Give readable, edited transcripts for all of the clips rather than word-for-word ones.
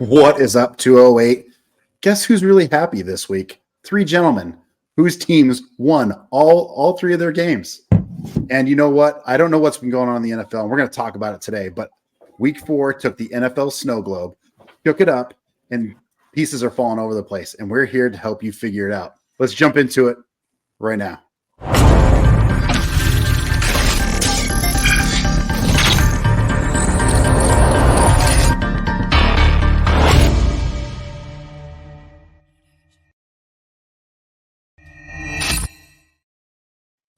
What is up, 208? Guess who's really happy this week? 3 gentlemen whose teams won all 3 of their games. And you know what? I don't know what's been going on in the NFL, and we're going to talk about it today. But week 4 took the NFL snow globe, shook it up, and pieces are falling over the place. And we're here to help you figure it out. Let's jump into it right now.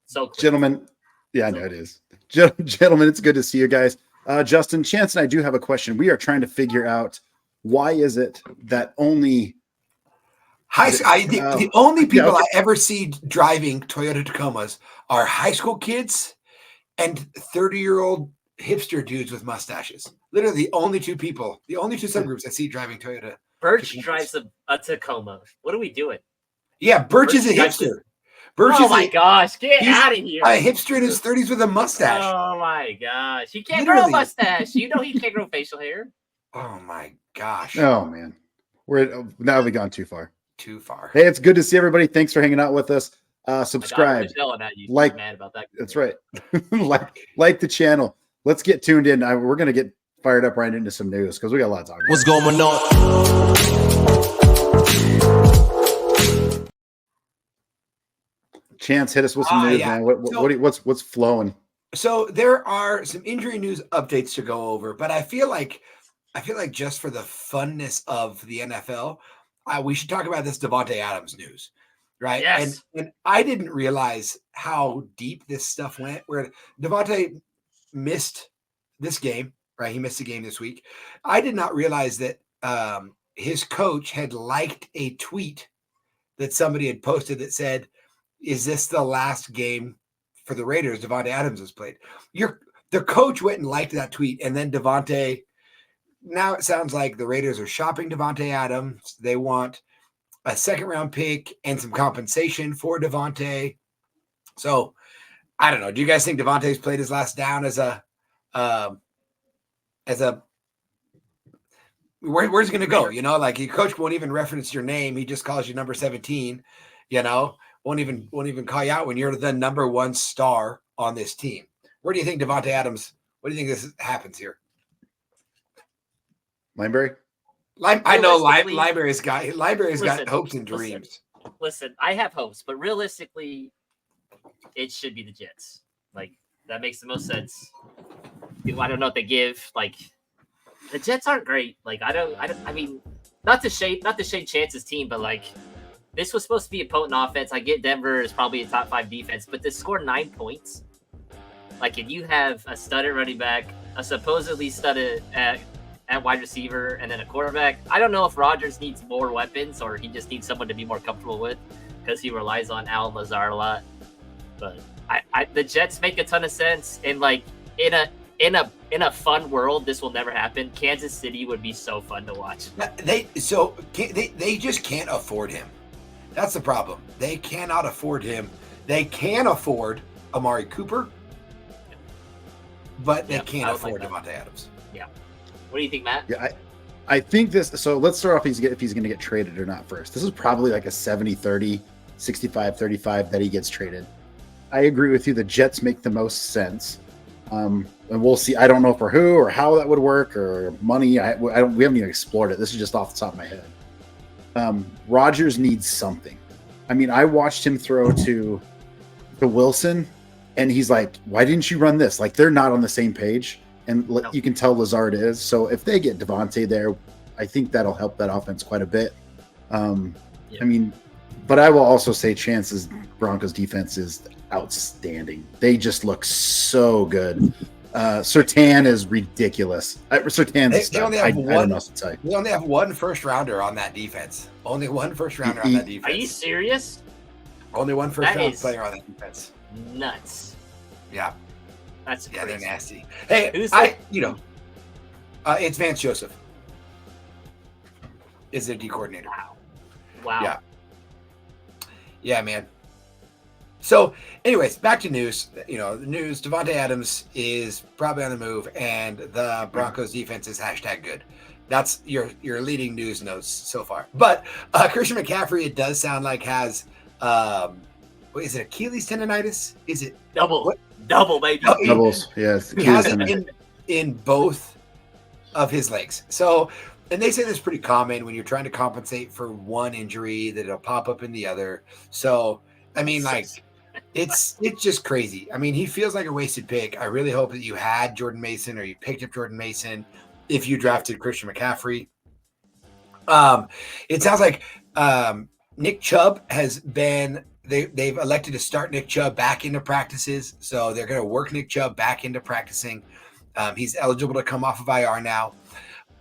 So quick. Gentlemen, yeah, I know it is. Gentlemen, it's good to see you guys. Justin, Chance, and I do have a question. We are trying to figure out why is it that only the only people I ever see driving Toyota Tacomas are high school kids and 30-year-old hipster dudes with mustaches. Literally the only two subgroups I see driving Toyota. Birch drives a Tacoma. What are we doing? Yeah, Birch is a hipster. My gosh, get out of here. A hipster in his 30s with a mustache. Oh my gosh. He can't grow a mustache. You know he can't grow facial hair. Oh my gosh. Oh man. Now we've gone too far. Too far. Hey, it's good to see everybody. Thanks for hanging out with us. Subscribe. Like, mad about that. That's right. like the channel. Let's get tuned in. We're gonna get fired up right into some news because we got a lot to talk about. What's going on? Chance, hit us with some news, man. What's flowing? So there are some injury news updates to go over, but I feel like just for the funness of the NFL, we should talk about this Davante Adams news, right? Yes. And I didn't realize how deep this stuff went. Where Davante missed this game, right? He missed a game this week. I did not realize that his coach had liked a tweet that somebody had posted that said, "Is this the last game for the Raiders Davante Adams has played?" The coach went and liked that tweet, and then Davante. Now it sounds like the Raiders are shopping Davante Adams. They want a 2nd-round pick and some compensation for Davante. So I don't know. Do you guys think Davante's played his last down as a where's he going to go? You know, like your coach won't even reference your name. He just calls you number 17. You know. Won't even call you out when you're the number 1 star on this team. Where do you think Davante Adams? What do you think this happens here? Lineberry? I know Lineberry's got hopes and dreams. Listen, I have hopes, but realistically, it should be the Jets. Like that makes the most sense. I don't know what they give. Like the Jets aren't great. Like I mean, not to shade Chance's team, but like. This was supposed to be a potent offense. I get Denver is probably a top 5 defense, but to score 9 points, like if you have a stud at running back, a supposedly stud at wide receiver, and then a quarterback, I don't know if Rodgers needs more weapons or he just needs someone to be more comfortable with because he relies on Allen Lazard a lot. But the Jets make a ton of sense, and like in a fun world, this will never happen. Kansas City would be so fun to watch. They just can't afford him. That's the problem. They cannot afford him. They can afford Amari Cooper, but they can't afford Davante Adams. Yeah. What do you think, Matt? Yeah, I think this. So let's start off if he's going to get traded or not first. This is probably like a 70-30, 65-35 that he gets traded. I agree with you. The Jets make the most sense. And we'll see. I don't know for who or how that would work or money. We haven't even explored it. This is just off the top of my head. Rodgers needs something. I mean, I watched him throw to Wilson, and he's like, "Why didn't you run this?" Like they're not on the same page, and you can tell Lazard is. So if they get Davante there, I think that'll help that offense quite a bit. I mean, but I will also say, Chance's Broncos defense is outstanding. They just look so good. Surtain is ridiculous. Surtain's they only I have don't know what to tell you. They only have 1 first-rounder on that defense. Only 1 first-rounder on that defense. Are you serious? Only 1 first-round player on that defense. Nuts. Yeah. That's crazy. They're nasty. Hey, it's Vance Joseph is their D coordinator. Wow. Yeah, man. So, anyways, back to news. The news, Davante Adams is probably on the move, and the Broncos defense is #good. That's your leading news notes so far. But Christian McCaffrey, it does sound like has what is it, Achilles tendonitis? Is it Double, what? baby. No, Doubles, yes. he has it in both of his legs. So, and they say this is pretty common when you're trying to compensate for one injury that it'll pop up in the other. So, I mean, like, it's just crazy. I mean, he feels like a wasted pick. I really hope that you had Jordan Mason or you picked up Jordan Mason if you drafted Christian McCaffrey. It sounds like Nick Chubb has been they've elected to start Nick Chubb back into practices, so they're going to work Nick Chubb back into practicing. He's eligible to come off of IR now.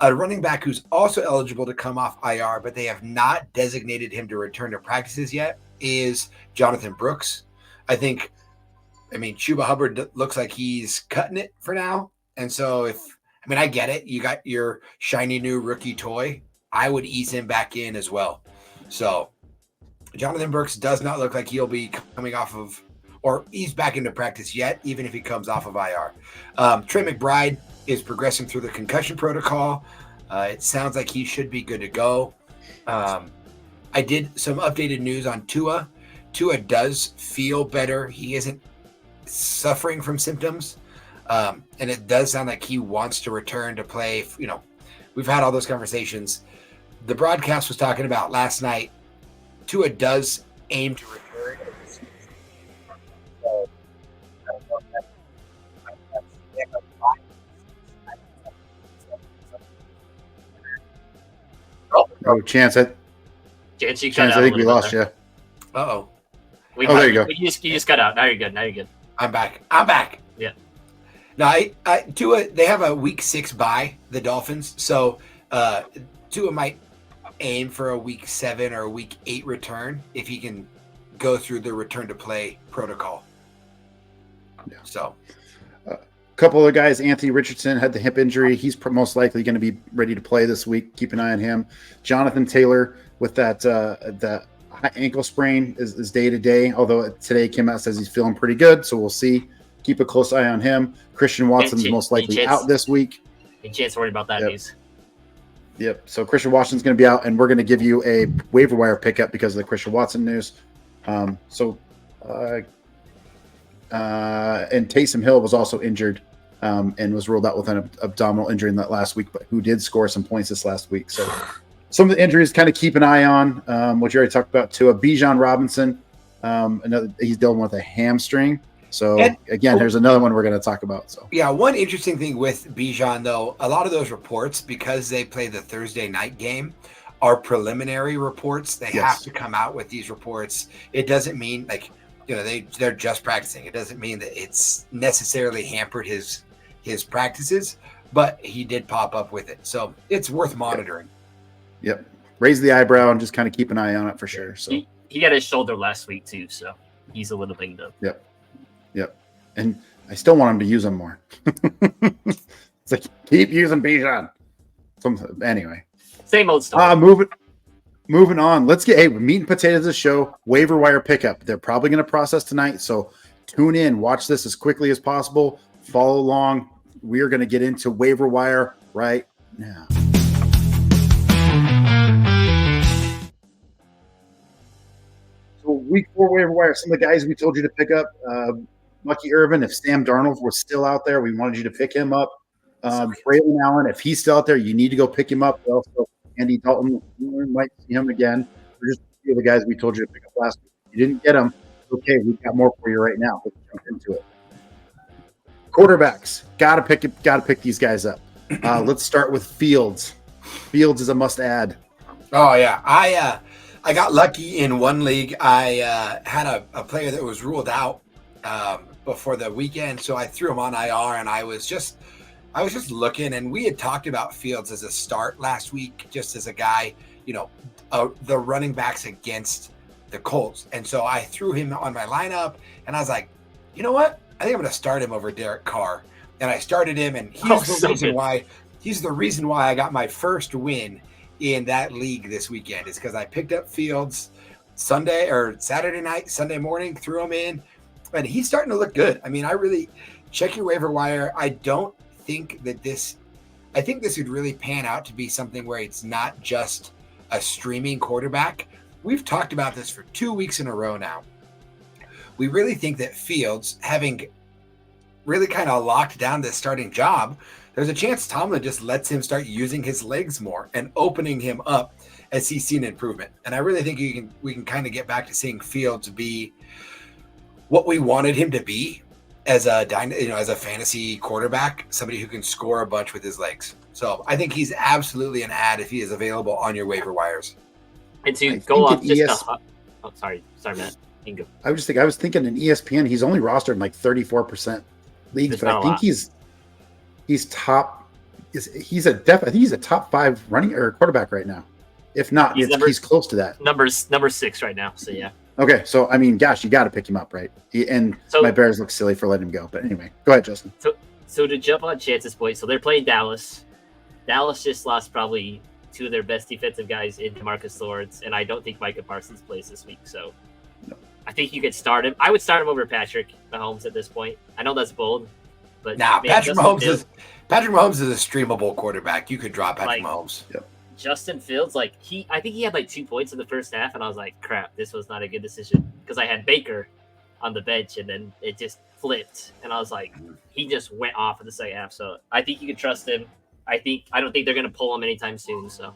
A running back who's also eligible to come off IR, but they have not designated him to return to practices yet, is Jonathan Brooks. I mean, Chuba Hubbard looks like he's cutting it for now. And so I get it. You got your shiny new rookie toy. I would ease him back in as well. So Jonathan Brooks does not look like he'll be coming off of or ease back into practice yet, even if he comes off of IR. Trey McBride is progressing through the concussion protocol. It sounds like he should be good to go. I did some updated news on Tua. Tua does feel better. He isn't suffering from symptoms. And it does sound like he wants to return to play. You know, we've had all those conversations. The broadcast was talking about last night. Tua does aim to return. Oh, Chance, I think we lost you. Uh-oh. There you go. You just cut out. Now you're good. I'm back. Yeah. Now, Tua, they have a week 6 bye, the Dolphins. So Tua might aim for a week 7 or a week 8 return if he can go through the return to play protocol. Yeah. So a couple other guys, Anthony Richardson had the hip injury. He's most likely going to be ready to play this week. Keep an eye on him. Jonathan Taylor with that the ankle sprain is day to day. Although today came out says he's feeling pretty good, so we'll see. Keep a close eye on him. Christian Watson's most likely out this week. Any chance to worry about that news? Yep. So Christian Watson's going to be out, and we're going to give you a waiver wire pickup because of the Christian Watson news. And Taysom Hill was also injured and was ruled out with an abdominal injury in that last week, but who did score some points this last week. So some of the injuries kind of keep an eye on, what you already talked about too. Bijan Robinson, he's dealing with a hamstring. So again, here's another one we're going to talk about. So yeah, one interesting thing with Bijan though, a lot of those reports, because they play the Thursday night game, are preliminary reports. They have to come out with these reports. It doesn't mean they're just practicing. It doesn't mean that it's necessarily hampered his practices, but he did pop up with it. So it's worth monitoring. Yep. Raise the eyebrow and just kind of keep an eye on it for sure. So he got his shoulder last week too, so he's a little banged up. Yep. And I still want him to use them more. It's like, keep using Bijan. Anyway. Same old story. Moving on. Let's get meat and potatoes of the show. Waiver wire pickup. They're probably going to process tonight, so tune in. Watch this as quickly as possible. Follow along. We are going to get into waiver wire right now. So week 4 waiver wire. Some of the guys we told you to pick up. Lucky Irvin, if Sam Darnold was still out there, we wanted you to pick him up. Braylon Allen, if he's still out there, you need to go pick him up. Also, Andy Dalton, you might see him again. We're just a few of the guys we told you to pick up last week. If you didn't get them, okay, we've got more for you right now. Let's jump into it. Quarterbacks, gotta pick these guys up. Let's start with Fields. Fields is a must-add. Oh yeah, I got lucky in one league. I had a player that was ruled out before the weekend, so I threw him on IR, and I was just looking, and we had talked about Fields as a start last week, just as a guy, the running backs against the Colts. And so I threw him on my lineup, and I was like, you know what? I think I'm going to start him over Derek Carr. And I started him, and he's the reason why I got my first win in that league this weekend, is because I picked up Fields Saturday night, Sunday morning, threw him in, and he's starting to look good. I mean, I really check your waiver wire. I don't think that this I think this would really pan out to be something where it's not just a streaming quarterback. We've talked about this for 2 weeks in a row now. We really think that Fields, having really kind of locked down this starting job, there's a chance Tomlin just lets him start using his legs more and opening him up as he's seen improvement. And I really think we can kind of get back to seeing Fields be what we wanted him to be as a fantasy quarterback, somebody who can score a bunch with his legs. So I think he's absolutely an ad if he is available on your waiver wires. And to go off just sorry, Matt. You can go. I was thinking in ESPN, he's only rostered in like 34% leagues, but I think he's top. I think he's a top 5 running or quarterback right now. If not, he's close to that. Number 6 right now. So yeah. Okay, so I mean, gosh, you got to pick him up, right? My Bears look silly for letting him go, but anyway, go ahead, Justin. So to jump on Chance's point, so they're playing Dallas. Dallas just lost probably 2 of their best defensive guys in DeMarcus Lawrence, and I don't think Micah Parsons plays this week. So no. I think you could start him. I would start him over Patrick Mahomes at this point. I know that's bold, but Patrick Mahomes is a streamable quarterback. You could drop Patrick Mahomes. Yep. Justin Fields, I think he had like 2 points in the first half, and I was like, crap, this was not a good decision because I had Baker on the bench, and then it just flipped, and I was like, he just went off in the second half. So I think you can trust him. I don't think they're going to pull him anytime soon. So,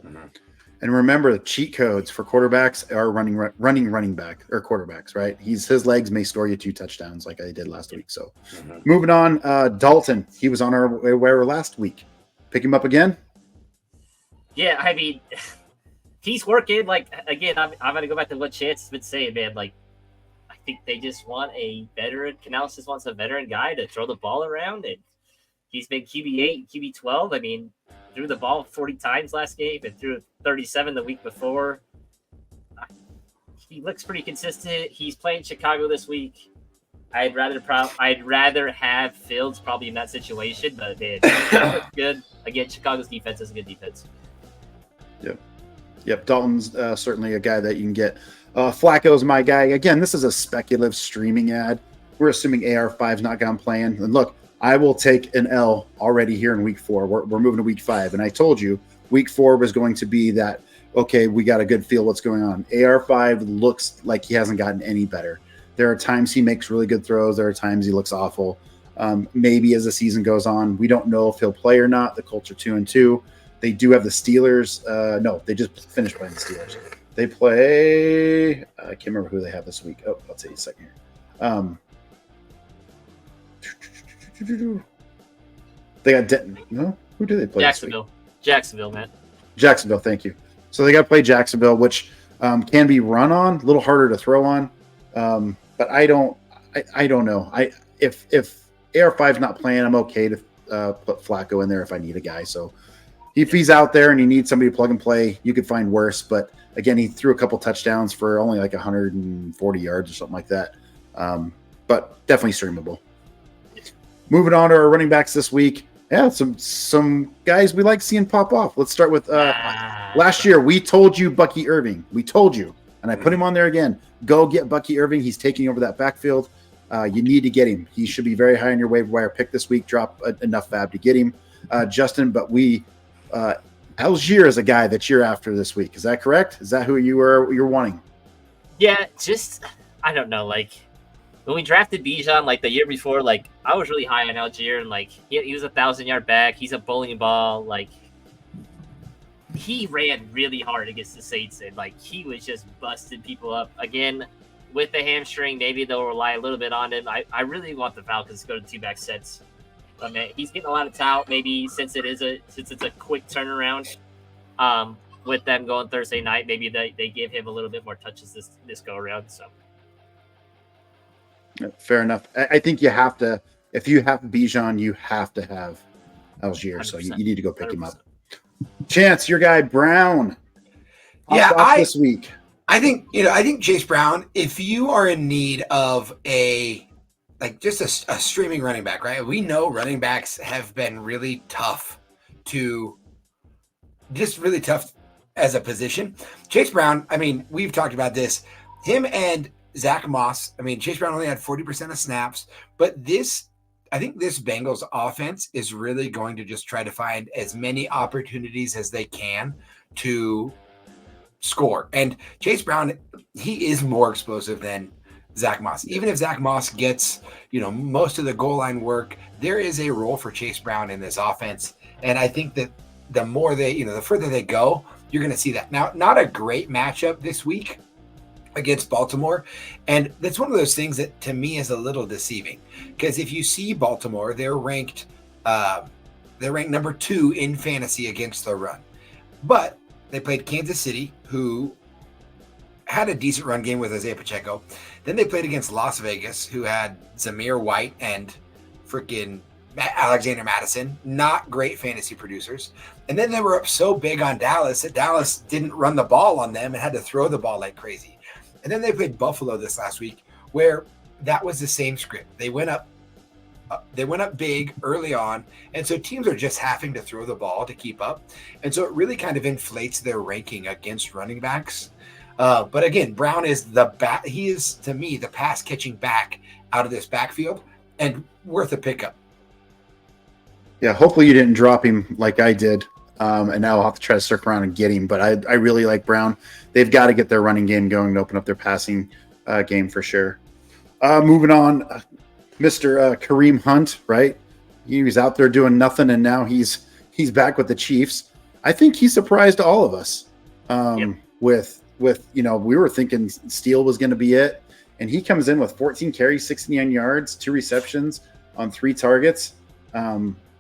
and remember, the cheat codes for quarterbacks are running back or quarterbacks, right? His legs may score you 2 touchdowns like I did last week. So, moving on, Dalton, he was on our waiver last week. Pick him up again. Yeah, I mean, he's working. Again, I'm going to go back to what Chance has been saying, man. I think they just want a veteran. Canales just wants a veteran guy to throw the ball around, and he's been QB8, QB12. I mean, threw the ball 40 times last game and threw 37 the week before. He looks pretty consistent. He's playing Chicago this week. I'd rather have Fields probably in that situation, but man, looks good. Again, Chicago's defense is a good defense. Yep. Dalton's certainly a guy that you can get. Flacco's my guy. Again, this is a speculative streaming ad. We're assuming AR5's not gone playing. And look, I will take an L already here in week 4. We're moving to week 5. And I told you week 4 was going to be that, okay, we got a good feel what's going on. AR5 looks like he hasn't gotten any better. There are times he makes really good throws. There are times he looks awful. Maybe as the season goes on, we don't know if he'll play or not. The Colts are 2-2. They do have the Steelers. No, they just finished playing the Steelers. They play. I can't remember who they have this week. Oh, I'll tell you a second here. They got Denton. No, who do they play? Jacksonville, man. Jacksonville. Thank you. So they got to play Jacksonville, which can be run on, a little harder to throw on. But I don't know. If AR5's not playing, I'm okay to put Flacco in there if I need a guy. So if he's out there and you need somebody to plug and play, you could find worse. But again, he threw a couple touchdowns for only like 140 yards or something like that. But definitely streamable. Moving on to our running backs this week. Yeah, some guys we like seeing pop off. Let's start with last year. We told you Bucky Irving. We told you, and I put him on there again. Go get Bucky Irving. He's taking over that backfield. You need to get him. He should be very high on your waiver wire pick this week. Drop enough fab to get him, Justin. But Algier is a guy that you're after this week. Is that correct? Is that who you're wanting? Yeah, just I don't know. When we drafted Bijan the year before, I was really high on Algier, and he was a 1,000-yard back. He's a bowling ball. He ran really hard against the Saints, and he was just busting people up. Again, with the hamstring, maybe they'll rely a little bit on him. I really want the Falcons to go to 2-back sets. But man, he's getting a lot of tout. Maybe since it's a quick turnaround, with them going Thursday night, maybe they give him a little bit more touches this go around. So. Fair enough. I think you have to, if you have Bijan, you have to have Algier. So you need to go pick 100%. Him up. Chance, your guy Brown. This week. I think Chase Brown, if you are in need of a streaming running back, right? We know running backs have been really tough as a position. Chase Brown, we've talked about this. Him and Zach Moss. Chase Brown only had 40% of snaps, but this I think this Bengals offense is really going to just try to find as many opportunities as they can to score. And Chase Brown, he is more explosive than Zach Moss. Even if Zach Moss gets, most of the goal line work, there is a role for Chase Brown in this offense. And I think that the more they, the further they go, you're going to see that. Now, not a great matchup this week against Baltimore. And that's one of those things that to me is a little deceiving, because if you see Baltimore, they're ranked number 2 in fantasy against the run. But they played Kansas City, who had a decent run game with Isaiah Pacheco. Then they played against Las Vegas, who had Zamir White and freaking Alexander Madison, not great fantasy producers. And then they were up so big on Dallas that Dallas didn't run the ball on them and had to throw the ball like crazy. And then they played Buffalo this last week, where that was the same script. They went up big early on, and so teams are just having to throw the ball to keep up. And so it really kind of inflates their ranking against running backs. But again, Brown is he is, to me, the pass catching back out of this backfield, and worth a pickup. Yeah, hopefully you didn't drop him like I did. And now I'll have to try to circle around and get him. But I really like Brown. They've got to get their running game going to open up their passing game for sure. Moving on, Mr. Kareem Hunt, right? He was out there doing nothing, and now he's back with the Chiefs. I think he surprised all of us with we were thinking Steele was going to be it, and he comes in with 14 carries, 69 yards, 2 receptions on 3 targets.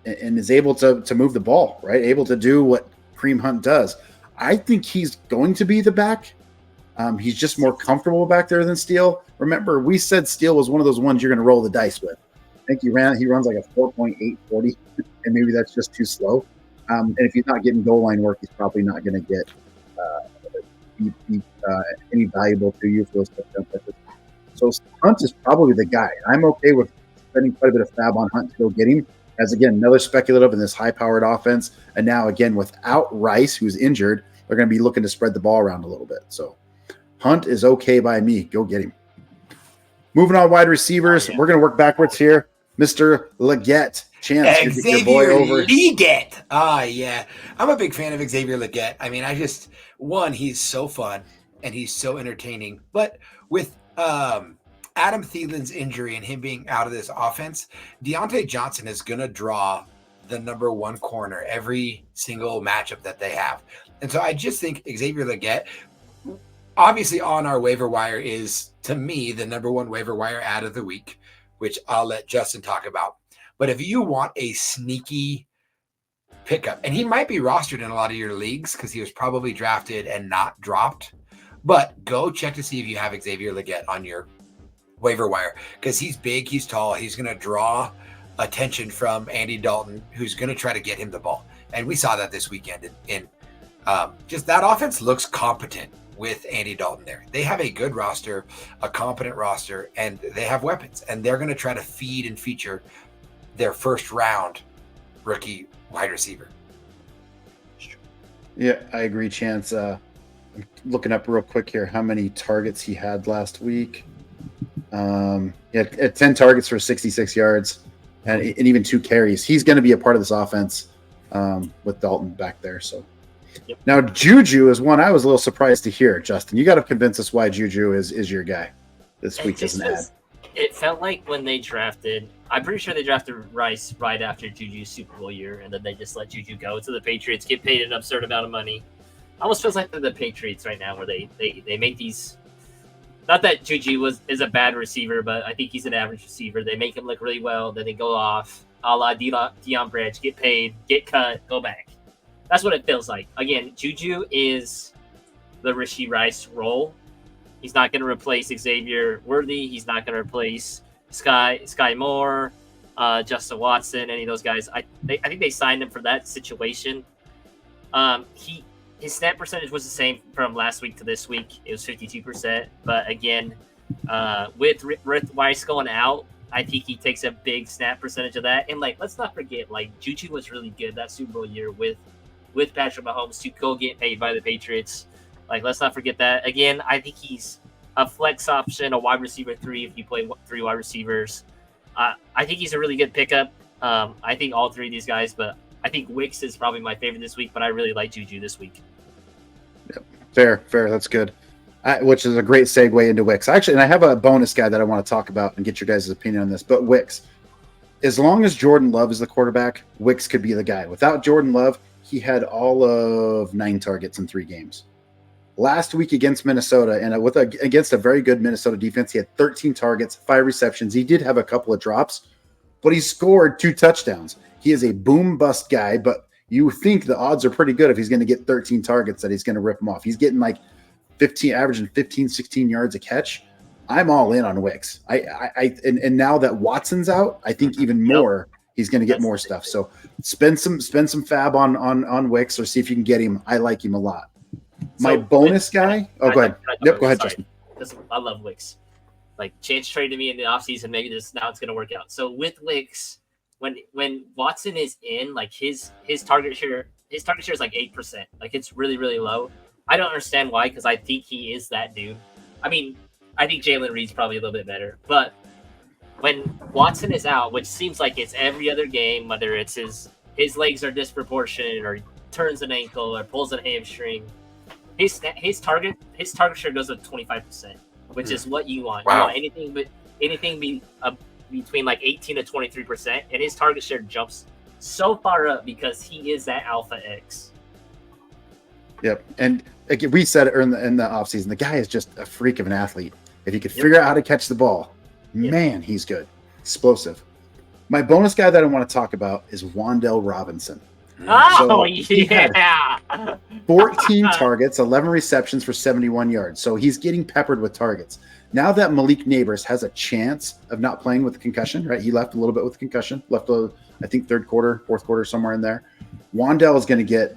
And is able to move the ball, right? Able to do what Kareem Hunt does. I think he's going to be the back. He's just more comfortable back there than Steele. Remember, we said Steele was one of those ones you're going to roll the dice with. I think he runs like a 4.840, and maybe that's just too slow. And if he's not getting goal line work, he's probably not going to get any valuable to you for those touchdowns. So Hunt is probably the guy. I'm okay with spending quite a bit of fab on Hunt to go get him. As again, another speculative in this high-powered offense. And now, again, without Rice, who's injured, they're going to be looking to spread the ball around a little bit. So Hunt is okay by me. Go get him. Moving on, wide receivers. We're going to work backwards here. Mr. Leggett. Chance, Xavier your boy over. Leggett. Yeah. I'm a big fan of Xavier Leggett. I mean, he's so fun and he's so entertaining. But with Adam Thielen's injury and him being out of this offense, Deontay Johnson is going to draw the number 1 corner every single matchup that they have. And so I just think Xavier Leggett, obviously on our waiver wire, is, to me, the number 1 waiver wire ad of the week, which I'll let Justin talk about. But if you want a sneaky pickup, and he might be rostered in a lot of your leagues because he was probably drafted and not dropped, but go check to see if you have Xavier Leggett on your waiver wire, because he's big, he's tall, he's going to draw attention from Andy Dalton, who's going to try to get him the ball. And we saw that this weekend in just that offense looks competent with Andy Dalton there. They have a good roster, a competent roster, and they have weapons, and they're going to try to feed and feature their first round rookie wide receiver. Yeah, I agree, Chance. I'm looking up real quick here how many targets he had last week. At 10 targets for 66 yards and even 2 carries. He's going to be a part of this offense with Dalton back there. So Now Juju is one I was a little surprised to hear. Justin, you got to convince us why Juju is your guy this week as an ad. It felt like when they drafted, I'm pretty sure they drafted Rice right after Juju's Super Bowl year, and then they just let Juju go to the Patriots, get paid an absurd amount of money. Almost feels like they're the Patriots right now, where they make these. Not that Juju is a bad receiver, but I think he's an average receiver. They make him look really well, then they go off, a la Deion Branch, get paid, get cut, go back. That's what it feels like. Again, Juju is the Rashee Rice role. He's not going to replace Xavier Worthy. He's not going to replace Sky Moore, Justin Watson, any of those guys. I think they signed him for that situation. His snap percentage was the same from last week to this week. It was 52%. But again, with Rice going out, I think he takes a big snap percentage of that. And let's not forget, Juju was really good that Super Bowl year with Patrick Mahomes to go get paid by the Patriots. Let's not forget that. Again, I think he's a flex option, a wide receiver 3 if you play 3 wide receivers. I think he's a really good pickup. I think all three of these guys, but I think Wicks is probably my favorite this week. But I really like Juju this week. Fair. That's good. Which is a great segue into Wicks. Actually, and I have a bonus guy that I want to talk about and get your guys' opinion on this. But Wicks, as long as Jordan Love is the quarterback, Wicks could be the guy. Without Jordan Love, he had all of 9 targets in 3 games. Last week against Minnesota, and against a very good Minnesota defense, he had 13 targets, 5 receptions. He did have a couple of drops, but he scored 2 touchdowns. He is a boom bust guy, but you think the odds are pretty good if he's going to get 13 targets that he's going to rip them off. He's getting like 15, averaging 15, 16 yards a catch. I'm all in on Wicks. And now that Watson's out, I think even more he's going to get more stuff. So spend some fab on Wicks or see if you can get him. I like him a lot. My bonus guy. Oh, go ahead. Yep, go ahead, Justin. I love Wicks. Like Chance traded me in the offseason. Maybe now it's going to work out. So with Wicks, when Watson is in, like his target share is like 8%. Like it's really, really low. I don't understand why, because I think he is that dude. I mean, I think Jalen Reed's probably a little bit better, but when Watson is out, which seems like it's every other game, whether it's his legs are disproportionate or he turns an ankle or pulls a hamstring, his target share goes up 25%, which is what you want. Wow. You want anything between like 18 to 23%, and his target share jumps so far up because he is that alpha X. Yep. And again, we said it in the offseason, the guy is just a freak of an athlete. If he could figure out how to catch the ball, man, he's good. Explosive. My bonus guy that I want to talk about is Wan'Dale Robinson. Oh, He had 14 targets, 11 receptions for 71 yards. So he's getting peppered with targets. Now that Malik Neighbors has a chance of not playing with a concussion, right? He left a little bit with concussion, I think 3rd quarter, 4th quarter, somewhere in there. Wan'Dale is going to get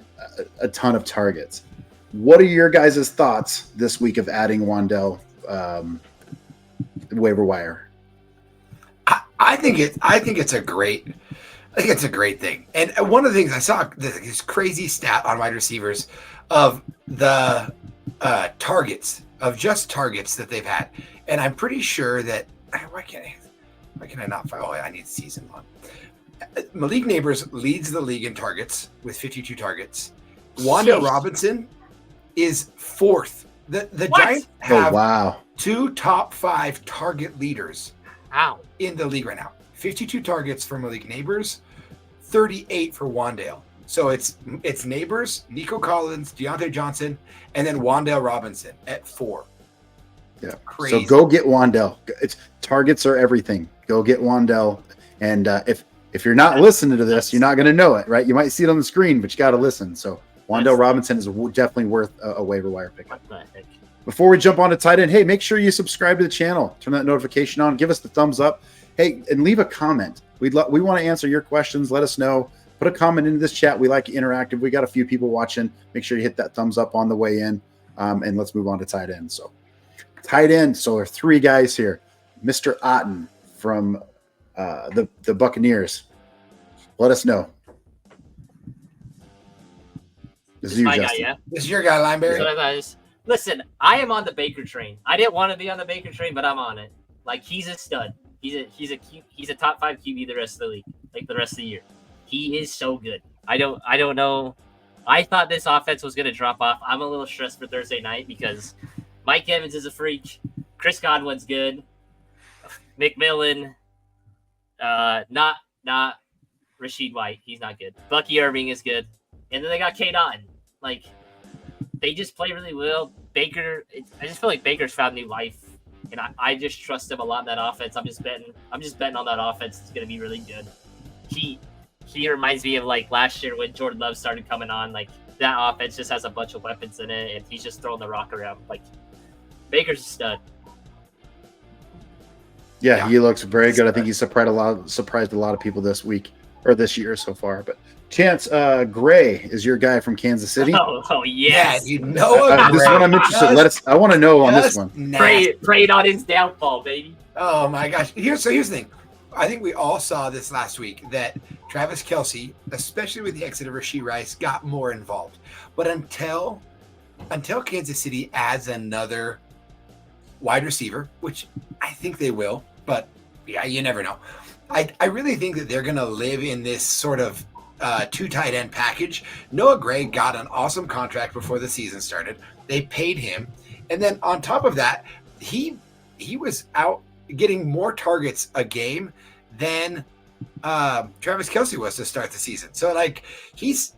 a ton of targets. What are your guys' thoughts this week of adding Wan'Dale waiver wire? I think it's a great thing. And one of the things I saw this crazy stat on wide receivers of the targets that they've had, and I'm pretty sure that why can I not find? Oh, I need season long. Malik Neighbors leads the league in targets with 52 targets. Wan'Dale Robinson is 4th. The Giants have 2 top 5 target leaders in the league right now. 52 targets for Malik Neighbors, 38 for Wan'Dale. So it's Neighbors, Nico Collins, Deontay Johnson, and then Wan'Dale Robinson at 4. Yeah. Crazy. So go get Wan'Dale. Targets are everything. Go get Wan'Dale. And if you're not listening to this, you're not going to know it, right? You might see it on the screen, but you got to listen. So Wan'Dale Robinson is definitely worth a waiver wire pickup. Before we jump on to tight end, hey, make sure you subscribe to the channel. Turn that notification on. Give us the thumbs up. Hey, and leave a comment. We want to answer your questions. Let us know. Put a comment into this chat. We like interactive. We got a few people watching. Make sure you hit that thumbs up on the way in. And let's move on to tight end. So tight end. So there are 3 guys here. Mr. Otten from the Buccaneers. Let us know. This is you, my Justin. guy, yeah. This is your guy, Lineberry. Listen, I am on the Baker train. I didn't want to be on the Baker train, but I'm on it. Like he's a stud. He's a top 5 QB the rest of the league, like the rest of the year. He is so good. I don't know. I thought this offense was going to drop off. I'm a little stressed for Thursday night because Mike Evans is a freak. Chris Godwin's good. McMillan, not Rashid White. He's not good. Bucky Irving is good. And then they got Kate Otten. Like, they just play really well. Baker, I just feel like Baker's found new life. And I just trust him a lot in that offense. I'm just betting on that offense. It's going to be really good. He reminds me of like last year when Jordan Love started coming on. Like that offense just has a bunch of weapons in it, and he's just throwing the rock around. Like Baker's a stud. Yeah, he looks very good. I think he surprised a lot of people this week or this year so far. But Chance Gray is your guy from Kansas City. Oh yes. Yeah, Noah this one I'm interested. I want to know on this one. Prayed on his downfall, baby. Oh my gosh. Here's the thing. I think we all saw this last week that Travis Kelce, especially with the exit of Rashee Rice, got more involved. But until Kansas City adds another wide receiver, which I think they will, but yeah, you never know. I really think that they're going to live in this sort of two tight end package. Noah Gray got an awesome contract before the season started. They paid him, and then on top of that, he was out getting more targets a game than Travis Kelce was to start the season. So like he's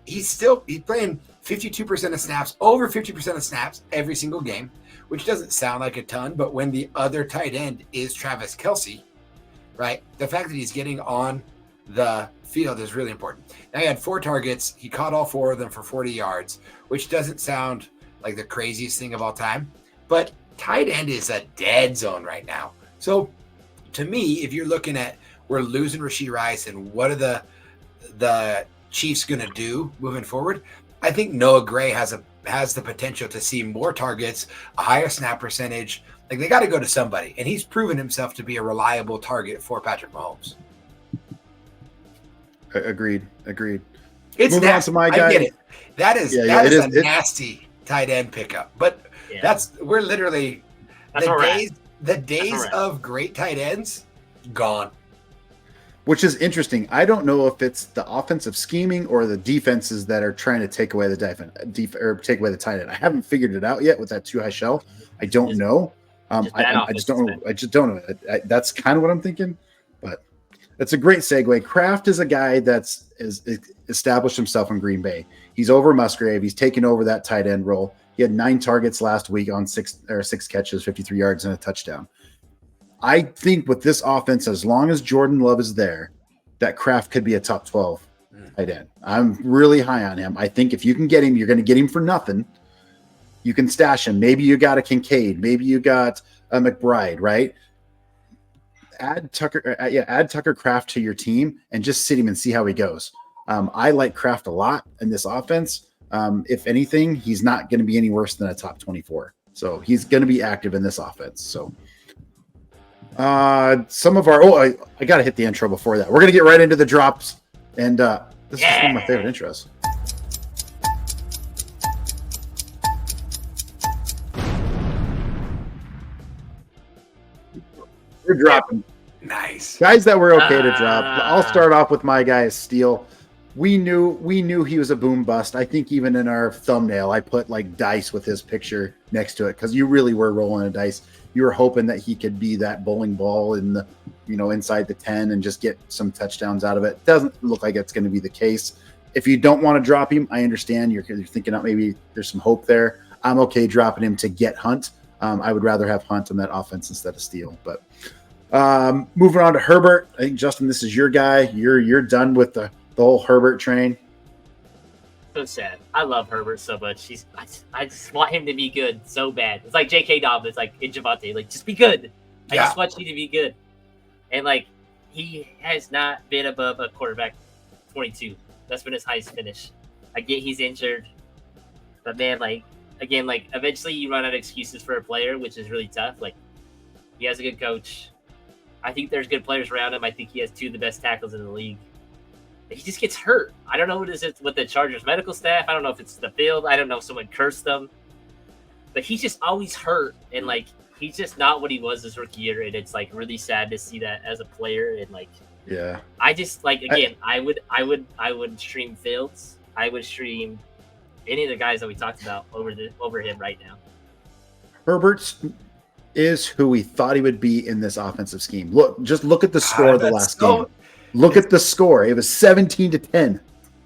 playing 52% of snaps, over 50% of snaps every single game, which doesn't sound like a ton, but when the other tight end is Travis Kelce, right? The fact that he's getting on the field is really important. Now he had 4 targets. He caught all 4 of them for 40 yards, which doesn't sound like the craziest thing of all time, but tight end is a dead zone right now. So to me, if you're looking at we're losing Rashee Rice and what are the Chiefs going to do moving forward, I think Noah Gray has the potential to see more targets, a higher snap percentage. Like they got to go to somebody, and he's proven himself to be a reliable target for Patrick Mahomes. Agreed. It's Moving on to my guy. I get it. That is a nasty tight end pickup, but we're literally the days of great tight ends gone. Which is interesting. I don't know if it's the offensive scheming or the defenses that are trying to take away the take away the tight end. I haven't figured it out yet with that too high shell. I don't know. I just don't know. I just don't know. That's kind of what I'm thinking. But that's a great segue. Kraft is a guy that's established himself in Green Bay. He's over Musgrave. He's taken over that tight end role. He had 9 targets last week on 6 catches, 53 yards, and a touchdown. I think with this offense, as long as Jordan Love is there, that Kraft could be a top 12 tight end. I'm really high on him. I think if you can get him, you're going to get him for nothing. You can stash him. Maybe you got a Kincaid. Maybe you got a McBride, right? Add Tucker Kraft to your team and just sit him and see how he goes. I like Kraft a lot in this offense. If anything, he's not going to be any worse than a top 24. So he's going to be active in this offense. So some of our I got to hit the intro before that. We're going to get right into the drops, and this is one of my favorite intros. We're dropping. Nice. Guys that were okay to drop. I'll start off with my guy, Steele. We knew he was a boom bust. I think even in our thumbnail, I put like dice with his picture next to it because you really were rolling a dice. You were hoping that he could be that bowling ball in the, inside the 10 and just get some touchdowns out of it. Doesn't look like it's going to be the case. If you don't want to drop him, I understand. You're thinking that maybe there's some hope there. I'm okay dropping him to get Hunt. I would rather have Hunt on that offense instead of Steele. But moving on to Herbert. I think, Justin, this is your guy. You're done with the whole Herbert train. So sad. I love Herbert so much. I just want him to be good so bad. It's like J.K. Dobbins, like in Javonte. Like, just be good. I just want you to be good. And like, he has not been above a quarterback 22. That's been his highest finish. I get he's injured, but man, like again, like eventually you run out of excuses for a player, which is really tough. Like, he has a good coach. I think there's good players around him. I think he has 2 of the best tackles in the league. He just gets hurt. I don't know what it is with the Chargers medical staff. I don't know if it's the field. I don't know if someone cursed them. But he's just always hurt. And, like, he's just not what he was this rookie year. And it's, like, really sad to see that as a player. And, like, yeah. I just, like, again, I would stream Fields. I would stream any of the guys that we talked about over him right now. Herbert is who we thought he would be in this offensive scheme. Look at the score of the last game. Look at the score. It was 17-10.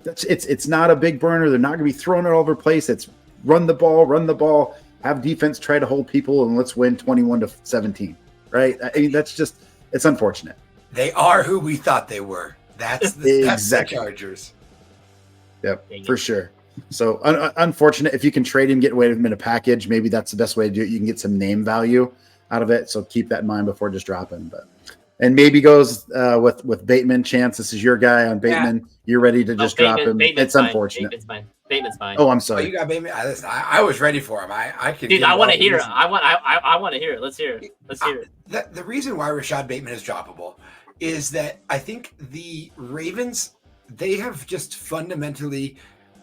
It's not a big burner. They're not going to be throwing it all over the place. It's run the ball, have defense try to hold people, and let's win 21-17. Right? I mean, it's unfortunate. They are who we thought they were. That's the Chargers. Yep, for sure. So unfortunate. If you can trade him, get away with him in a package, maybe that's the best way to do it. You can get some name value out of it. So keep that in mind before just dropping. And maybe goes with Bateman. Chance, this is your guy on Bateman. Yeah. You're ready to just drop him. It's unfortunate. Bateman's fine. Oh, I'm sorry. Oh, you got Bateman. I was ready for him. I could. Dude, I want to hear it. I want to hear it. Let's hear it. The reason why Rashad Bateman is droppable is that I think the Ravens, they have just fundamentally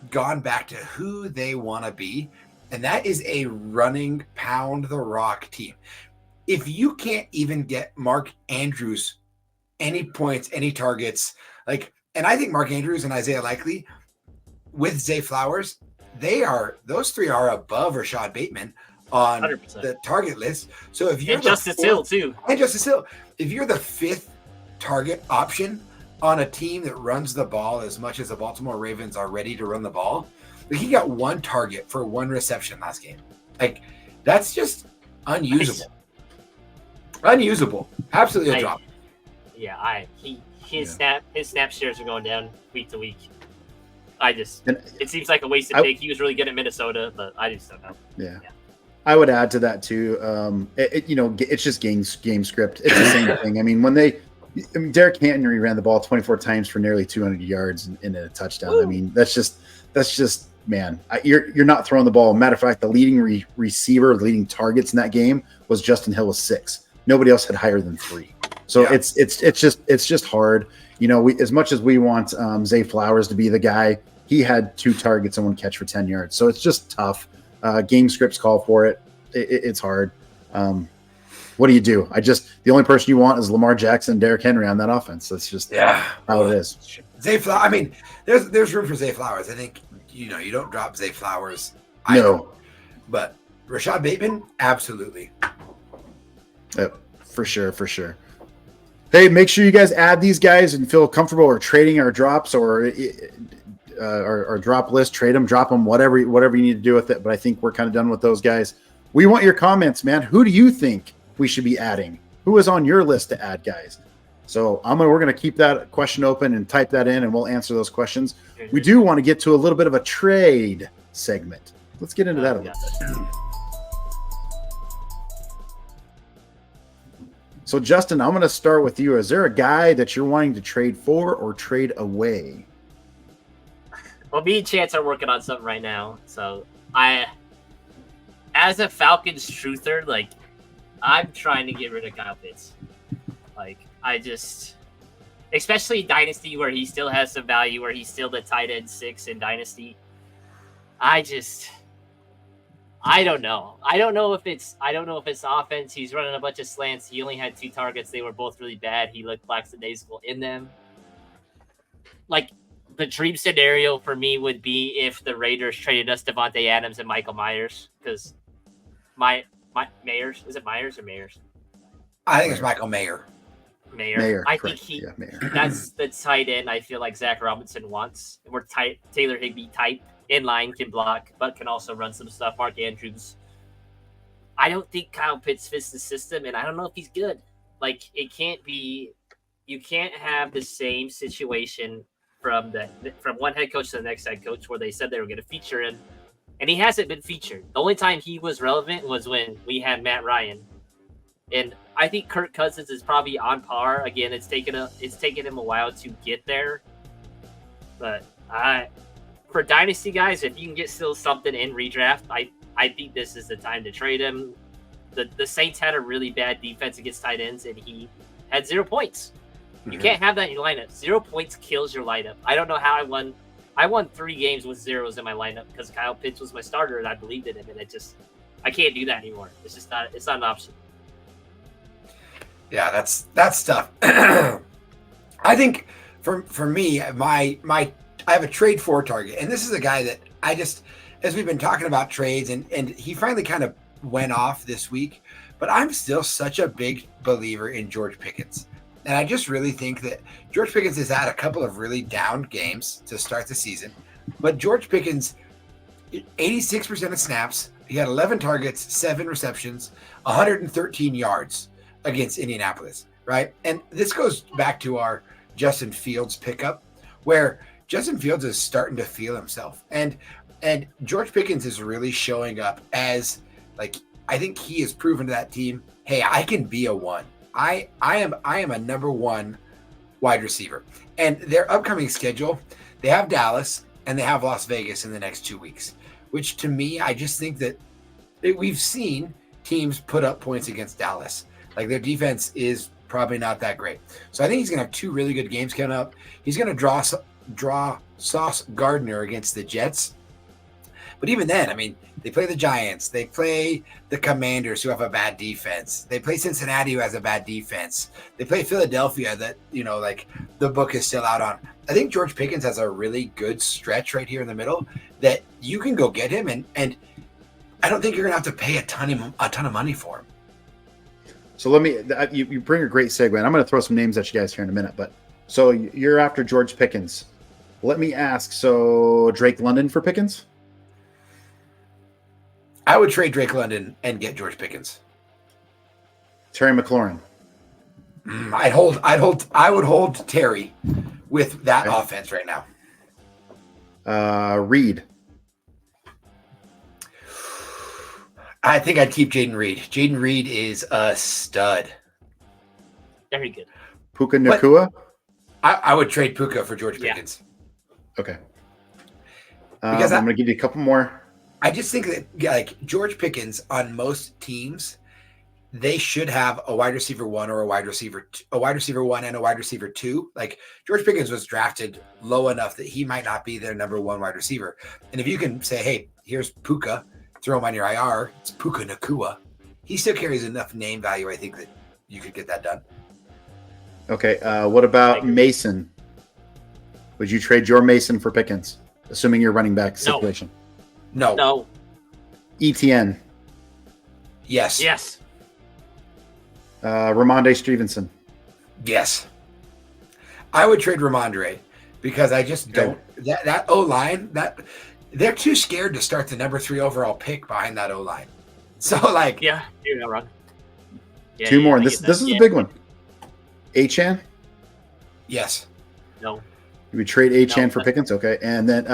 gone back to who they want to be, and that is a running pound the rock team. If you can't even get Mark Andrews any points, any targets. And I think Mark Andrews and Isaiah Likely with Zay Flowers, those three are above Rashad Bateman on 100%. the target list. So if you're and Justice Hill too, if you're the fifth target option on a team that runs the ball as much as the Baltimore Ravens are ready to run the ball, he got one target for one reception last game. That's just unusable. Nice. Unusable. Absolutely a drop. Yeah, his snap shares are going down week to week. It seems like a wasted pick. He was really good at Minnesota, but I just don't know. Yeah. I would add to that too. It's just game script. It's the same thing. I mean, Derrick Henry ran the ball 24 times for nearly 200 yards and a touchdown. Ooh. I mean, that's just man. You're not throwing the ball. Matter of fact, the leading leading targets in that game was Justin Hill with 6. Nobody else had higher than 3. So yeah. It's just hard. As much as we want Zay Flowers to be the guy, he had 2 targets and 1 catch for 10 yards. So it's just tough. Game scripts call for it. It's hard. What do you do? The only person you want is Lamar Jackson and Derrick Henry on that offense. That's just how it is. Zay Flowers. I mean, there's room for Zay Flowers. I think you don't drop Zay Flowers. No, but Rashad Bateman, absolutely. Yep, for sure. Hey, make sure you guys add these guys and feel comfortable or trading our drops or our drop list. Trade them, drop them, whatever you need to do with it. But I think we're kind of done with those guys. We want your comments, man. Who do you think we should be adding? Who is on your list to add, guys? So we're gonna keep that question open and type that in, and we'll answer those questions. We do want to get to a little bit of a trade segment. Let's get into that a little bit. So, Justin, I'm going to start with you. Is there a guy that you're wanting to trade for or trade away? Well, me and Chance are working on something right now. So, as a Falcons truther, I'm trying to get rid of Kyle Pitts. Especially Dynasty, where he still has some value, where he's still the tight end 6 in Dynasty. I don't know. I don't know if it's offense. He's running a bunch of slants. He only had 2 targets. They were both really bad. He looked lackadaisical in them. The dream scenario for me would be if the Raiders traded us Devontae Adams and Michael Myers, because Myers, is it Myers or Mayers? I think it's Michael Mayer. Mayer. I correct. think Mayer. That's the tight end I feel like Zach Robinson wants. We're Taylor Higbee type. Inline, can block, but can also run some stuff. Mark Andrews. I don't think Kyle Pitts fits the system, and I don't know if he's good. It can't be. You can't have the same situation from one head coach to the next head coach, where they said they were going to feature him, and he hasn't been featured. The only time he was relevant was when we had Matt Ryan, and I think Kirk Cousins is probably on par. Again, it's taken him a while to get there, but for Dynasty guys, if you can get still something in redraft, I think this is the time to trade him. The Saints had a really bad defense against tight ends, and he had 0 points. You can't have that in your lineup. 0 points kills your lineup. I don't know how I won. I won 3 games with 0s in my lineup because Kyle Pitts was my starter, and I believed in him, and I can't do that anymore. It's just not an option. Yeah, that's tough. I think for me, I have a trade for target, and this is a guy that as we've been talking about trades, and he finally kind of went off this week, but I'm still such a big believer in George Pickens. And I just really think that George Pickens has had a couple of really down games to start the season, but George Pickens, 86% of snaps, he had 11 targets, 7 receptions, 113 yards against Indianapolis, right? And this goes back to our Justin Fields pickup, where Justin Fields is starting to feel himself, and George Pickens is really showing up as I think he has proven to that team, hey, I can be a 1. I am a number 1 wide receiver. And their upcoming schedule, they have Dallas and they have Las Vegas in the next 2 weeks, which to me, I just think that we've seen teams put up points against Dallas. Their defense is probably not that great. So I think he's going to have 2 really good games coming up. He's going to draw Sauce Gardner against the Jets. But even then, I mean, they play the Giants, they play the Commanders who have a bad defense, they play Cincinnati who has a bad defense, they play Philadelphia that, like the book is still out on. I think George Pickens has a really good stretch right here in the middle that you can go get him, and I don't think you're going to have to pay a ton of money for him. So let me, you bring a great segue, and I'm going to throw some names at you guys here in a minute. But so you're after George Pickens. Let me ask, so Drake London for Pickens? I would trade Drake London and get George Pickens. Terry McLaurin. I would hold Terry with that offense right now. Reed. I think I'd keep Jaden Reed. Jaden Reed is a stud. Very good. Puka Nacua? I would trade Puka for George Pickens. Okay. Because I'm going to give you a couple more. I just think that like George Pickens on most teams, they should have a wide receiver 1 or a wide receiver 1 and a wide receiver 2. Like George Pickens was drafted low enough that he might not be their number 1 wide receiver. And if you can say, hey, here's Puka, throw him on your IR, it's Puka Nacua. He still carries enough name value, I think, that you could get that done. Okay. What about Mason? Would you trade your Mason for Pickens, assuming you're running back situation? No. ETN. Yes. Yes. Ramondre Stevenson. Yes. I would trade Ramondre because I just don't that O-line, that they're too scared to start the number 3 overall pick behind that O-line. So like you're not wrong. Yeah, two more. And this is a big one. Achane? Yes. No. You would trade Achane for Pickens? Okay. And then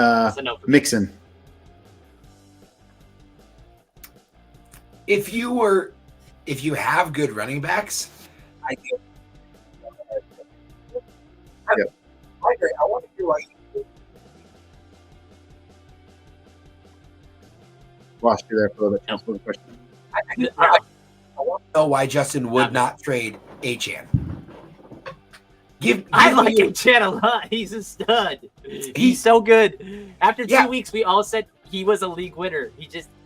Mixon. If you have good running backs, I think I agree. I want to hear why you lost you there for the question. I want to know why Justin would not trade Achane. I like Achane a lot. He's a stud. He's so good. After 2 weeks, we all said he was a league winner.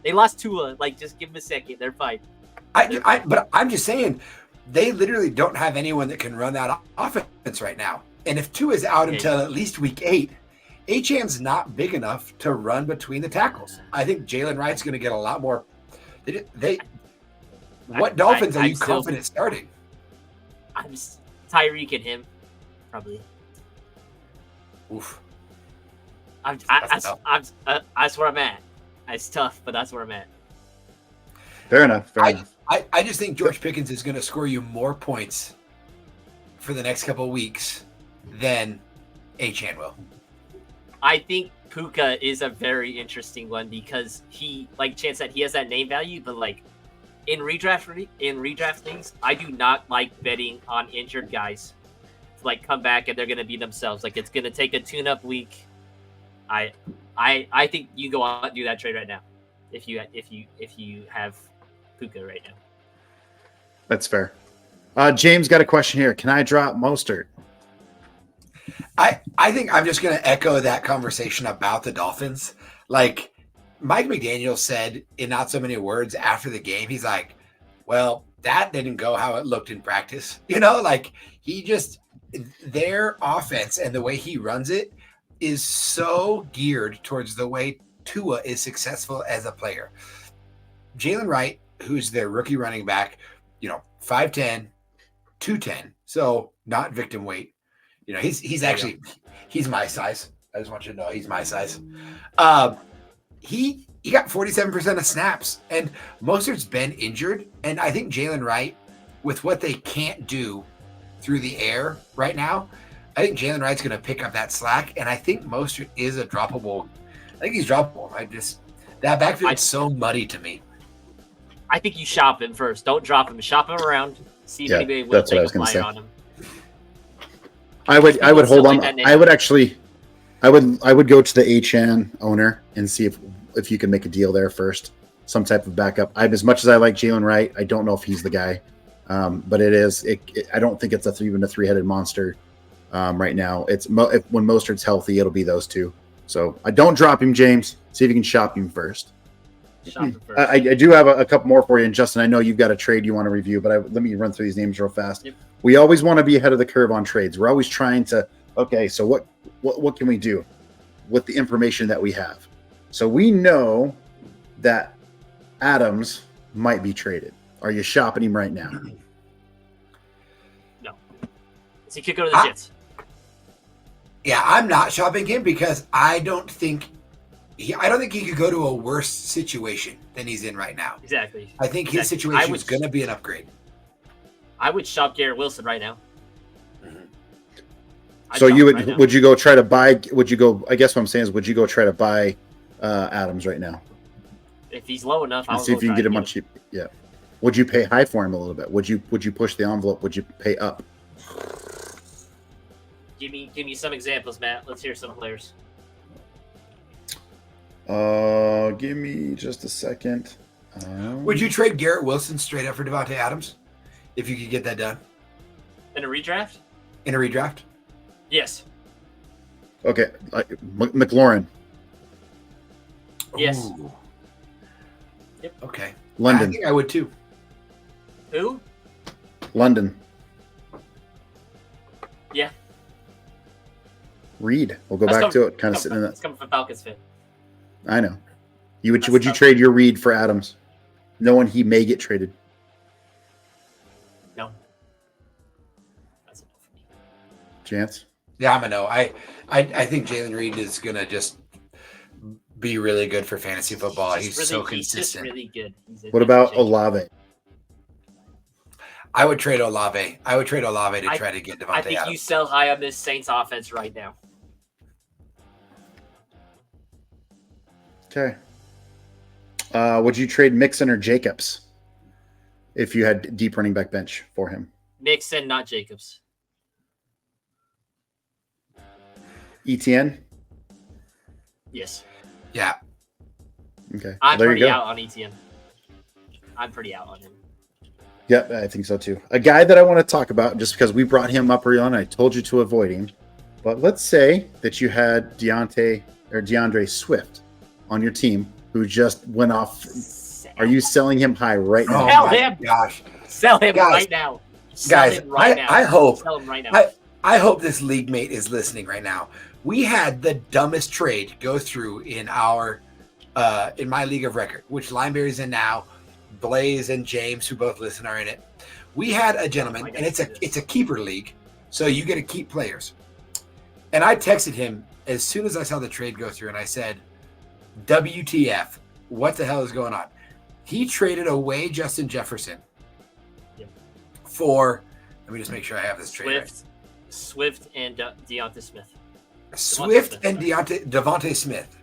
They lost Tua. Like, just give him a second. They're fine. But I'm just saying, they literally don't have anyone that can run that offense right now. And if Tua is out until at least week 8, Achane's not big enough to run between the tackles. I think Jalen Wright's going to get a lot more. What Dolphins are you confident starting? I'm Tyreek and him, probably. Oof. That's where I'm at. It's tough, but that's where I'm at. Fair enough. I just think George Pickens is going to score you more points for the next couple of weeks than Achane will. I think Puka is a very interesting one because he, like Chance said, he has that name value, but like in redraft leagues, I do not like betting on injured guys to like come back and they're going to be themselves. Like it's going to take a tune-up week. I think you go out and do that trade right now if you have Puka right now. That's fair. James got a question here. Can I drop Mostert? I think I'm just going to echo that conversation about the Dolphins. Like Mike McDaniel said in not so many words after the game, he's like, well, that didn't go how it looked in practice. Like their offense and the way he runs it is so geared towards the way Tua is successful as a player. Jalen Wright, who's their rookie running back, 5'10", 210, so not victim weight. He's actually he's my size. I just want you to know he's my size. He got 47% of snaps, and Mostert's been injured. And I think Jalen Wright, with what they can't do through the air right now, I think Jalen Wright's going to pick up that slack. And I think Mostert is a droppable. I think he's droppable. That backfield's so muddy to me. I think you shop him first. Don't drop him. Shop him around. See if anybody will take a flyer on him. I would hold on. I would go to the Achane owner and see if you can make a deal there first. Some type of backup. As much as I like Jalen Wright, I don't know if he's the guy. But it is. I don't think it's even a 3-headed monster right now. When Mostert's healthy, it'll be those two. So I don't drop him, James. See if you can shop him first. Shop it first. I do have a couple more for you, and Justin, I know you've got a trade you want to review, but let me run through these names real fast. Yep. We always want to be ahead of the curve on trades. We're always trying to, okay, so what can we do with the information that we have? So we know that Adams might be traded. Are you shopping him right now? No. So he could go to the Jets. Yeah, I'm not shopping him because I don't think he could go to a worse situation than he's in right now. Exactly. I think his situation is going to be an upgrade. I would shop Garrett Wilson right now. So would you go try to buy? Would you go? I guess what I'm saying is, would you go try to buy Adams right now? If he's low enough, I'll see if you can get him on cheap. Yeah. Would you pay high for him a little bit? Would you push the envelope? Would you pay up? Give me some examples, Matt. Let's hear some players. Give me just a second. Would you trade Garrett Wilson straight up for Devontae Adams if you could get that done In a redraft? in a redraft? Yes. Okay, McLaurin, Yes. Ooh. Yep. Okay. I London, think I would too. Who? London, Yeah. Reed. We'll go back to it. Kind of sitting in that. It's coming from Falcons fan. I know. Would you tough. trade your Reed for Adams, knowing he may get traded? No. That's enough for me. Chance. Yeah, I'm a no. I think Jalen Reed is gonna just be really good for fantasy football. He's so consistent. He's just really good. What about Olave? I would trade Olave. I would trade Olave to try to get Devontae I think Adams. you sell high on this Saints offense right now. Okay. Would you trade Mixon or Jacobs if you had deep running back bench for him? Mixon, not Jacobs. ETN? Yes. Yeah. Okay. I'm there you pretty go. out on ETN. I'm pretty out on him. Yep, I think so too. A guy that I want to talk about, just because we brought him up early on, I told you to avoid him. But let's say that you had DeAndre Swift on your team who just went off. Are you selling him high right now? Sell my him. gosh. Sell him Guys, right now. Sell him right now. I hope. Sell him right now. I hope this league mate is listening right now. We had the dumbest trade go through in our in my league of record, which Lineberry's in now. Blaze and James, who both listen, are in it. We had a gentleman, and it's a keeper league, so you get to keep players. And I texted him as soon as I saw the trade go through, and I said, WTF, what the hell is going on? He traded away Justin Jefferson for, let me just make sure I have this trade right. Swift and Deontay Smith. Swift and Devontae Smith.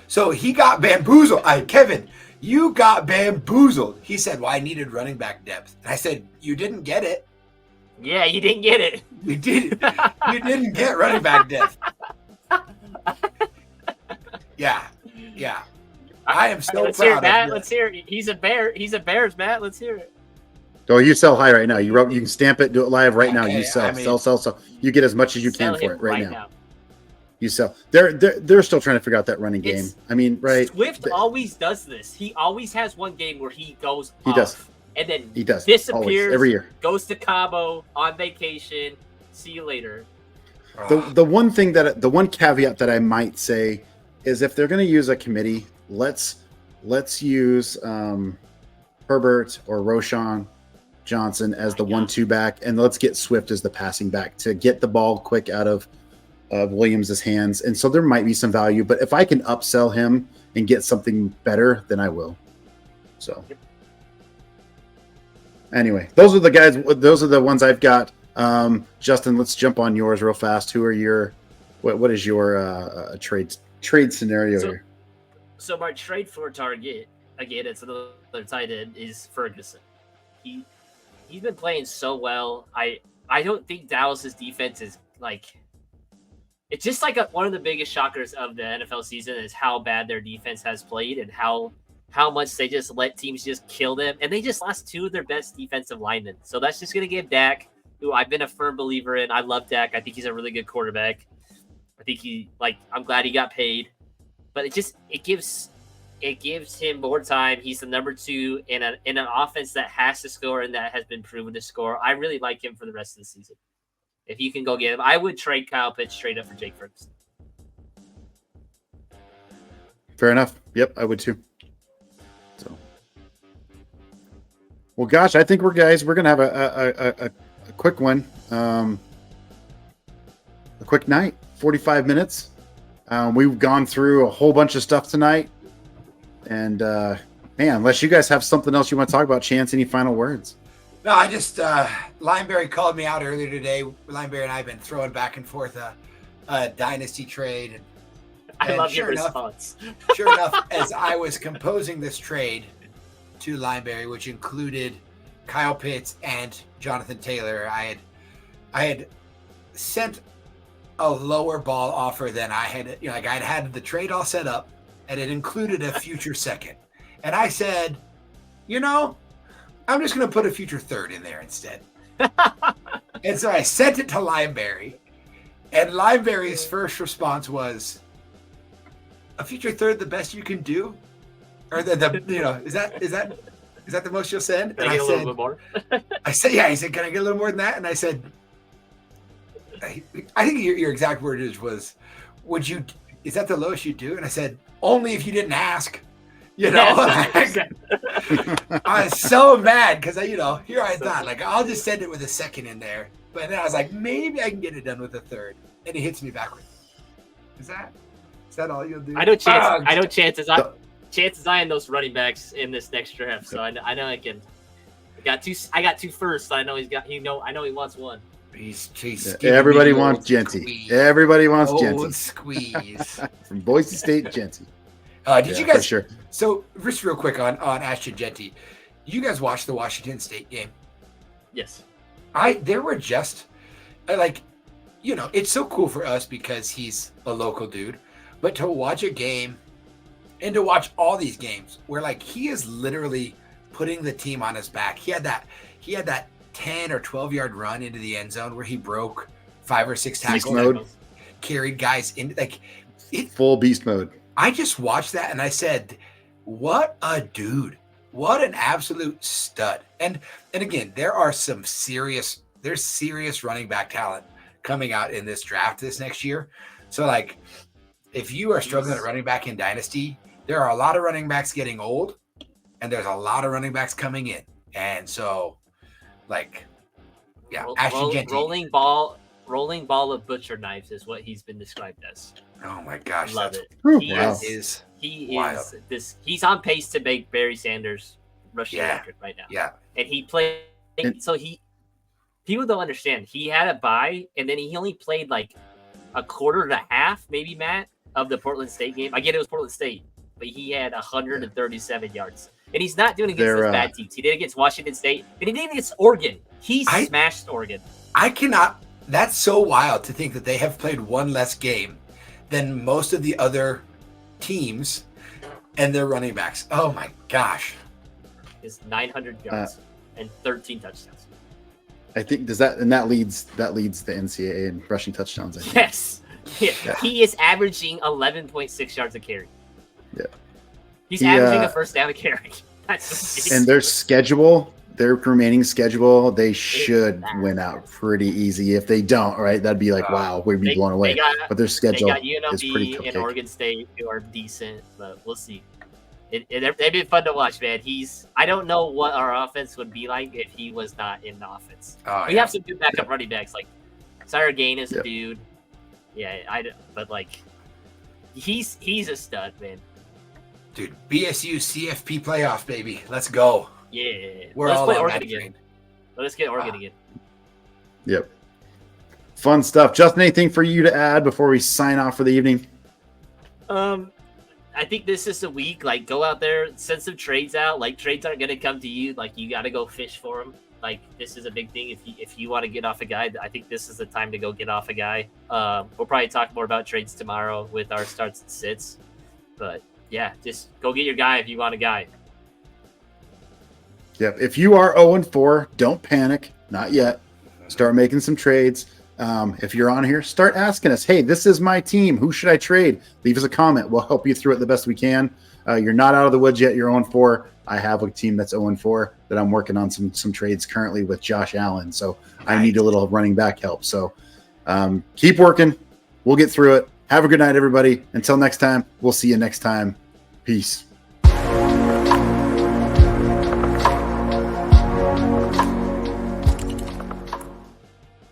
So he got bamboozled. Kevin, you got bamboozled. He said, well, I needed running back depth. And I said, you didn't get it. Yeah, you didn't get it. You didn't get running back depth. Yeah. I am so Let's proud hear it, of Matt. you. Let's hear it. He's a bear. He's a Bears, Matt. Let's hear it. Oh, you sell high right now. You can stamp it, do it live right now. You sell, I mean, sell. You get as much as you Sell can for him it right now. You sell. They're still trying to figure out that running game. I mean, right? Swift always does this. He always has one game where he goes He off, does. and then He does. disappears Always, every year. Goes to Cabo on vacation. See you later. The one caveat that I might say is if they're going to use a committee, let's use Herbert or Roshan Johnson as the 1-2 back, and let's get Swift as the passing back to get the ball quick out of Williams' hands. And so there might be some value, but if I can upsell him and get something better, then I will. So anyway, those are the guys. Those are the ones I've got. Justin, let's jump on yours real fast. Who are your? What is your trade scenario here? So my trade for target again, it's another tight end, is Ferguson. He's been playing so well. I don't think Dallas's defense is like. It's just like one of the biggest shockers of the NFL season is how bad their defense has played and how much they just let teams just kill them. And they just lost two of their best defensive linemen. So that's just going to give Dak, who I've been a firm believer in. I love Dak. I think he's a really good quarterback. I think I'm glad he got paid. but it gives him more time. He's the number 2 in an offense that has to score and that has been proven to score. I really like him for the rest of the season. If you can go get him, I would trade Kyle Pitts straight up for Jake Ferguson. Fair enough. Yep, I would too. So, well, gosh, I think we're gonna have a quick one, a quick night, 45 minutes. We've gone through a whole bunch of stuff tonight, and man, unless you guys have something else you want to talk about, Chance, any final words? No, I just Lineberry called me out earlier today. Lineberry and I have been throwing back and forth a dynasty trade. I love your response. Sure enough, as I was composing this trade to Lineberry, which included Kyle Pitts and Jonathan Taylor, I had sent a lower ball offer than I had. You know, like I'd had the trade all set up, and it included a future second. And I said, you know, I'm just going to put a future third in there instead. And so I sent it to Lineberry, and Lineberry's first response was, "A future third, the best you can do, or the you know, is that the most you'll send?" Can I get a little bit more? I said, yeah. He said, "Can I get a little more than that?" And I said, I think your exact word was, "Would you? Is that the lowest you do?" And I said, "Only if you didn't ask." You know, I was so mad because here I thought, like, I'll just send it with a second in there, but then I was like, maybe I can get it done with a third, and he hits me backwards. Is that all you'll do? I know chances I am those running backs in this next draft, so I know I can. I got two first. I know I know he wants one. Everybody wants Genty. Everybody wants Genty. Squeeze from Boise State, Genty. Did you guys? Sure. So just real quick on Ashton Genty, you guys watched the Washington State game? Yes. There were just it's so cool for us because he's a local dude, but to watch a game and to watch all these games where like he is literally putting the team on his back. He had that 10 or 12 yard run into the end zone where he broke 5 or 6 tackles, mode. Carried guys in full beast mode. I just watched that and I said, what a dude. What an absolute stud. And again, there's serious running back talent coming out in this draft this next year. So like if you are struggling at running back in Dynasty, there are a lot of running backs getting old and there's a lot of running backs coming in. And so rolling ball of butcher knives is what he's been described as. Oh my gosh. Love it. He's on pace to make Barry Sanders rushing record right now. Yeah. And he played people don't understand. He had a bye and then he only played like a quarter and a half, maybe Matt, of the Portland State game. I get it was Portland State, but he had 137 yards. And he's not doing it against those bad teams. He did it against Washington State, and he did it against Oregon. He smashed Oregon. That's so wild to think that they have played one less game than most of the other teams and their running backs. Oh my gosh. It's 900 yards and 13 touchdowns. I think that leads the NCAA in rushing touchdowns. I think. Yes. Yeah. He is averaging 11.6 yards a carry. Yeah. He's averaging a first down a carry. And their remaining schedule, they should win out pretty easy. If they don't, right, that'd be like, wow, we'd be blown away. But their schedule is pretty cupcake. And Oregon State, who are decent, but we'll see. They've been fun to watch, man. I don't know what our offense would be like if he was not in the offense. We have some good backup running backs, like Sire Gain is a dude. Yeah, but like he's a stud, man. Dude, BSU CFP playoff, baby. Let's go. Yeah. Let's play Oregon again. Let's get Oregon again. Yep. Fun stuff. Justin, anything for you to add before we sign off for the evening? I think this is a week. Like, go out there, send some trades out. Like, trades aren't going to come to you. Like, you got to go fish for them. Like, this is a big thing. If you want to get off a guy, I think this is the time to go get off a guy. We'll probably talk more about trades tomorrow with our starts and sits. But, yeah, just go get your guy if you want a guy. Yep. If you are 0-4, don't panic. Not yet. Start making some trades. If you're on here, start asking us, hey, this is my team. Who should I trade? Leave us a comment. We'll help you through it the best we can. You're not out of the woods yet. You're 0-4. I have a team that's 0-4 that I'm working on some trades currently with Josh Allen. So I need a little running back help. So keep working. We'll get through it. Have a good night, everybody. Until next time, we'll see you next time. Peace.